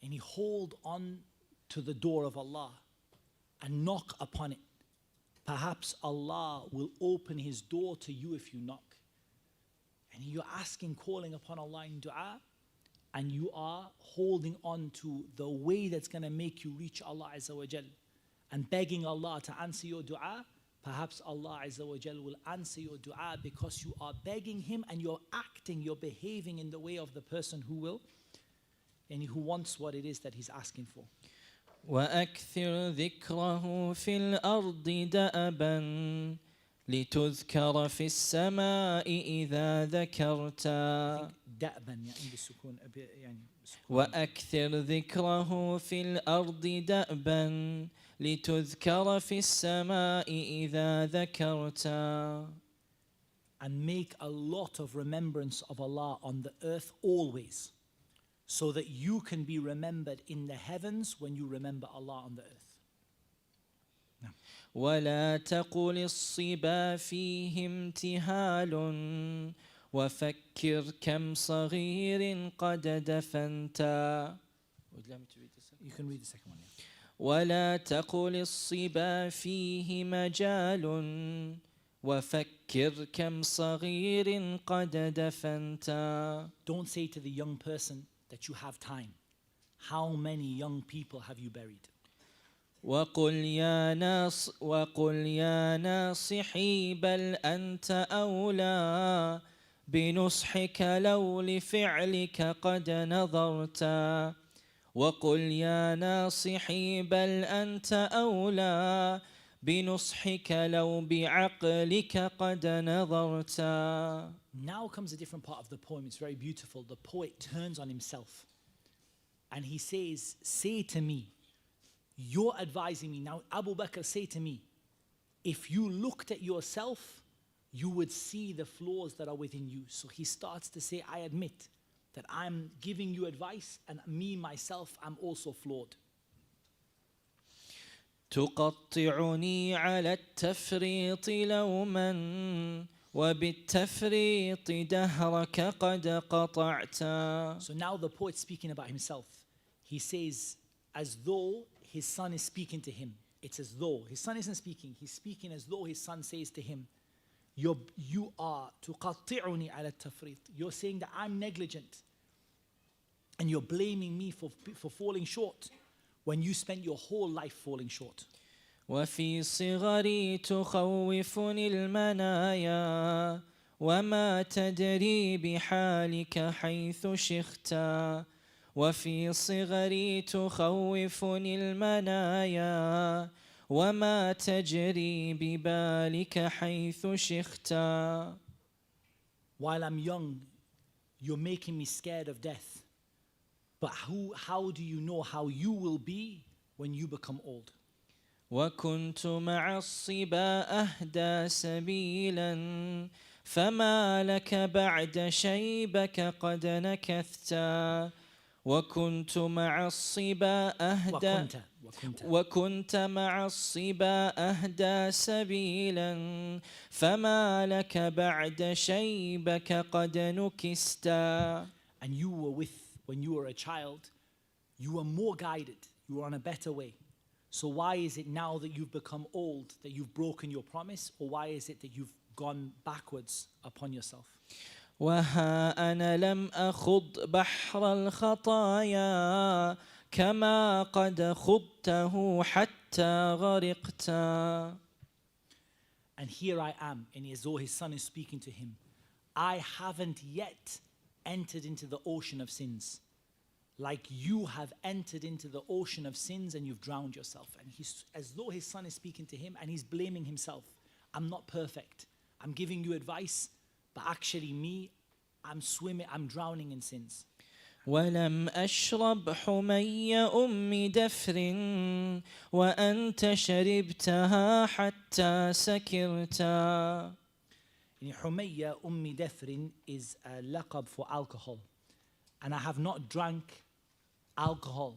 And you hold on to the door of Allah and knock upon it. Perhaps Allah will open his door to you if you knock. And you're asking, calling upon Allah in dua, and you are holding on to the way that's going to make you reach Allah Azza wa Jal, and begging Allah to answer your dua. Perhaps Allah Azza wa Jal will answer your dua because you are begging him and you're acting, you're behaving in the way of the person who will, and who wants what it is that he's asking for. وأكثر ذكره في الأرض دأبا لتذكر في السماء إذا ذكرت. وأكثر ذكره في الأرض دأبا لتذكر في السماء إذا ذكرت. And make a lot of remembrance of Allah on the earth always, so that you can be remembered in the heavens when you remember Allah on the earth. No. ولا تقل الصبا فيه امتهال وفكر كم صغير قد دفنت. You can read the second one. Yeah. ولا تقل الصبا فيه مجال وفكر كم صغير قد دفنت. Don't say to the young person that you have time. How many young people have you buried? وقل يا ناصحي بل أنت أولى بنصحك لو لفعلك قد نظرت. وقل يا ناصحي بل أنت أولى بنصحك لو بعقلك قد نظرت. Now comes a different part of the poem. It's very beautiful. The poet turns on himself and he says, say to me, you're advising me. Now Abu Bakr, say to me, if you looked at yourself, you would see the flaws that are within you. So he starts to say, I admit that I'm giving you advice, and me, myself, I'm also flawed. تقطعني على التفريط لوما وبالتفريط دهرك قد قطعت. So now the poet's speaking about himself. He says, as though his son is speaking to him. It's as though his son isn't speaking. He's speaking as though his son says to him, you are تقطعني على التفريط. You're saying that I'm negligent, and you're blaming me for falling short, when you spent your whole life falling short. وفي صغري تخوفني المنايا وما تدري بحالك حيث شخت وفي صغري تخوفني المنايا وما تجري ببالك حيث شخت. While I'm young, you're making me scared of death. But how do you know how you will be when you become old? وكنت مع الصبا أهدى سبيلا فما لك بعد شيبك قد نكثت. وكنت مع الصبا أهدى وكنت مع الصبا أهدى سبيلا فما لك بعد شيبك قد نكست. And you were when you were a child, you were more guided, you were on a better way. So why is it now that you've become old that you've broken your promise, or why is it that you've gone backwards upon yourself? وها أنا لم أخض بحر الخطايا كما قد خضته حتى غرقت. And here I am, and as though his son is speaking to him, I haven't yet entered into the ocean of sins, like you have entered into the ocean of sins and you've drowned yourself. And he's as though his son is speaking to him and he's blaming himself. I'm not perfect. I'm giving you advice, but actually me, I'm drowning in sins. ولم أشرب حمي أم دفر وأنت شربتها حتى سكرت. حمية أم دفر is a laqab for alcohol. And I have not drank alcohol,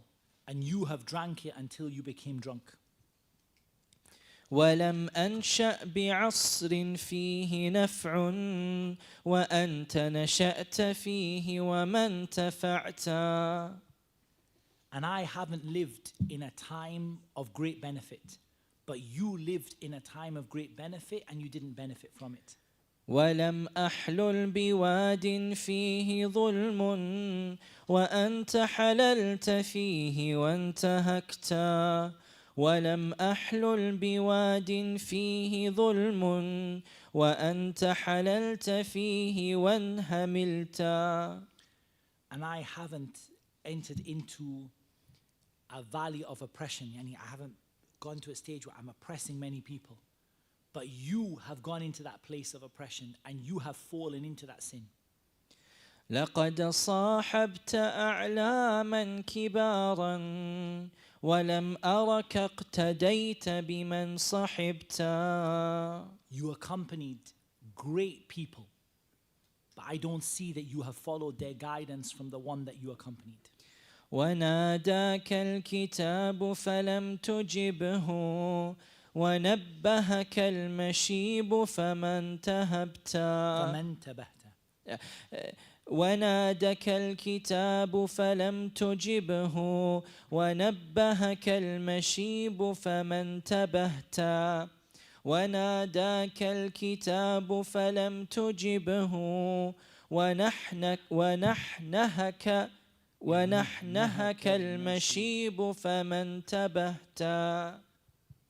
and you have drank it until you became drunk. ولم أنشأ بعصر فيه نفع وأنت نشأت فيه وما انتفعت. And I haven't lived in a time of great benefit, but you lived in a time of great benefit and you didn't benefit from it. ولم أحلل بواد فيه ظلم وأنت حللت فيه وانتهكت. ولم أحلل بواد فيه ظلم وأنت حللت فيه وانهملت. And I haven't entered into a valley of oppression. I haven't gone to a stage where I'm oppressing many people. But you have gone into that place of oppression and you have fallen into that sin. لقد صاحبت أعلاما كبارا ولم أرك اقتديت بمن صحبت. You accompanied great people, but I don't see that you have followed their guidance from the one that you accompanied. وناداك الكتاب فلم تجبه ونبهك المشيب فما انتهبت. ونادك الكتاب فلم تجبه ونبهك المشيب فما انتبهت. وناداك الكتاب فلم تجبه ونحنهك المشيب فما انتبهت.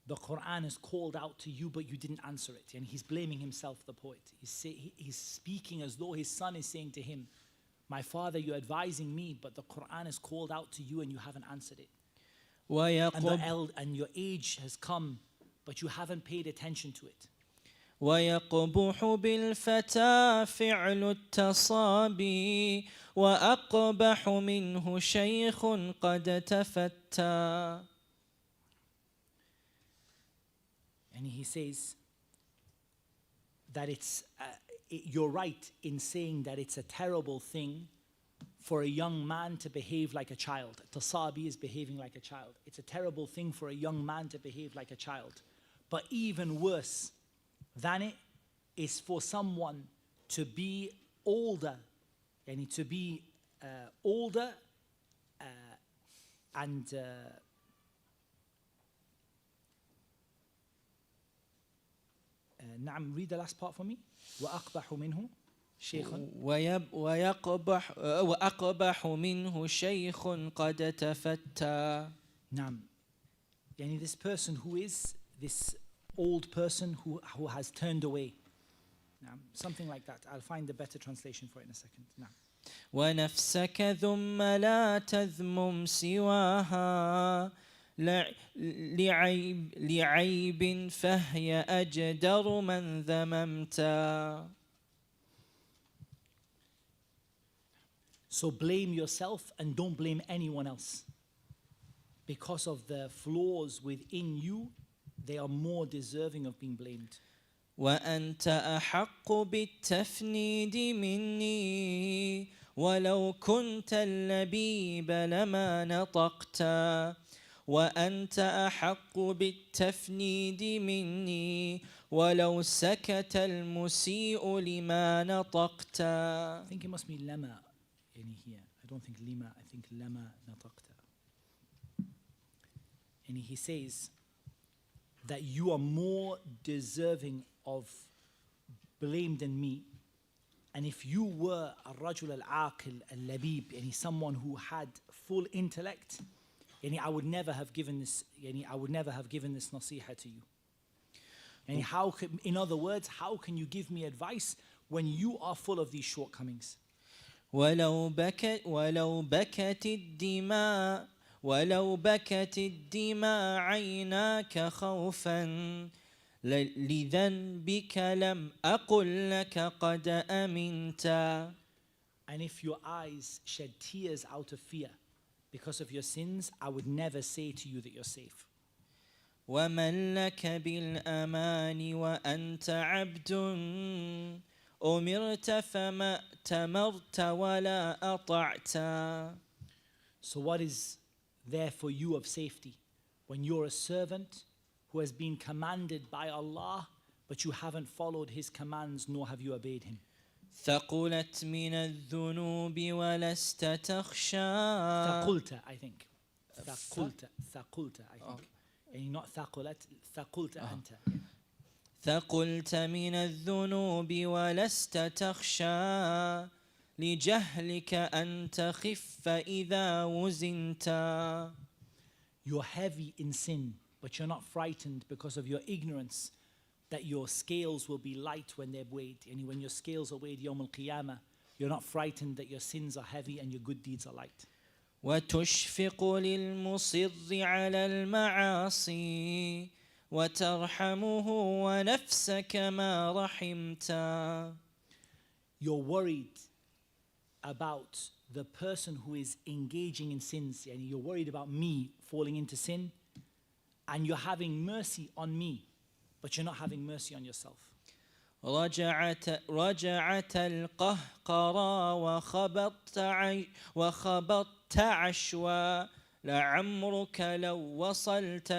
The Quran is called out to you, but you didn't answer it. And he's blaming himself, the poet. He's speaking as though his son is saying to him, my father, you're advising me, but the Quran is called out to you and you haven't answered it. And your age has come, but you haven't paid attention to it. ويقبح بالفتى فعل التصابي وأقبح منه شيخ قد تفتى. And he says that you're right in saying that it's a terrible thing for a young man to behave like a child. Tasabi is behaving like a child. It's a terrible thing for a young man to behave like a child. But even worse than it is for someone to be older, to be older and نعم, read the last part for me. وأقبح منه شيخ وأقبح منه شيخ قد تفتى. نعم. this person who is this old person who has turned away. Something like that. I'll find a better translation for it in a second. Now. ونفسك ثم لا تذمم سواها لعيب فهي أجدر من ذممتا. So blame yourself and don't blame anyone else. Because of the flaws within you, they are more deserving of being blamed. وأنت أحق بالتفنيد مني ولو كنت اللبيب لما نطقتا. وأنت أحق بالتفنيد مني ولو سكت المسيء لما نطقتا. I think it must be lama in here. I don't think lima, I think lama nataqta. And he says that you are more deserving of blame than me. And if you were a rajul al-aqil al-labib, someone who had full intellect, I would never have given this nasiha to you. And in other words, how can you give me advice when you are full of these shortcomings? ولو بكت الدماء عيناك خوفا لذنبك لم أقل لك قد أمنت. And if your eyes shed tears out of fear because of your sins, I would never say to you that you're safe. ومن لك بالأمان وأنت عبد أمرت فما أتمرت ولا أطعت. So what is there for you of safety when you're a servant who has been commanded by Allah, but you haven't followed His commands nor have you obeyed Him? ثقلت من الذنوب ولست تخشى. ثقلت, I think. ثقلت, I think. And not ثقلت, ثقلت أنت. ثقلت من الذنوب ولست تخشى لجهلك أن تخف إذا وزنت. You're heavy in sin, but you're not frightened because of your ignorance that your scales will be light when they're weighed. And when your scales are weighed يوم القيامة, you're not frightened that your sins are heavy and your good deeds are light. وتشفق للمصر على المعاصي وترحمه ونفسك ما رحمت. You're worried about the person who is engaging in sins. And you're worried about me falling into sin, and you're having mercy on me, but you're not having mercy on yourself. رجعت القهقرى وخبطت عشوا لعمرك لو وصلت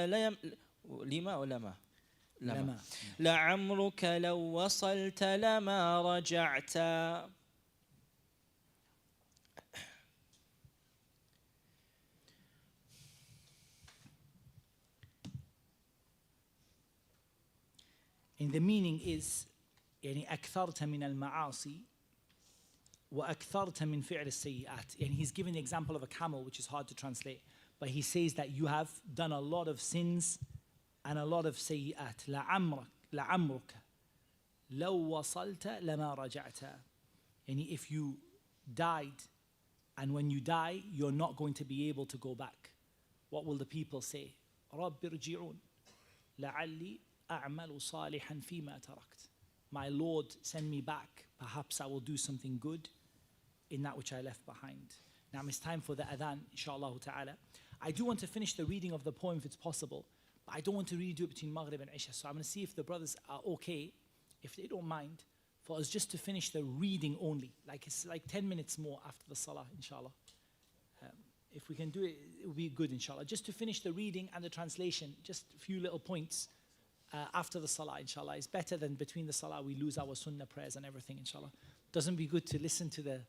لعمرك لو وصلت لما رجعت. And the meaning is أكثرت من المعاصي وأكثرت من فعل السيئات. And he's giving the example of a camel, which is hard to translate, but he says that you have done a lot of sins and a lot of سيئات. لعمرك لو وصلت لما رجعت. And if you died, and when you die, you're not going to be able to go back. What will the people say? رب ارجعون لعلي أعمل صالحا فيما تركت. My Lord, send me back. Perhaps I will do something good in that which I left behind. Now it's time for the adhan, inshallah ta'ala. I do want to finish the reading of the poem if it's possible, but I don't want to really do it between Maghrib and Isha. So I'm going to see if the brothers are okay, if they don't mind, for us just to finish the reading only. It's like 10 minutes more after the salah, inshallah. If we can do it, it will be good, inshallah. Just to finish the reading and the translation, just a few little points. After the salah, inshallah. It's better than between the salah we lose our sunnah prayers and everything, inshallah. Doesn't be good to listen to the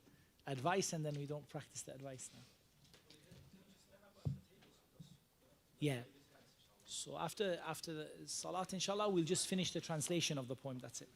advice and then we don't practice the advice now. Yeah. So after the salat, inshallah, we'll just finish the translation of the poem. That's it.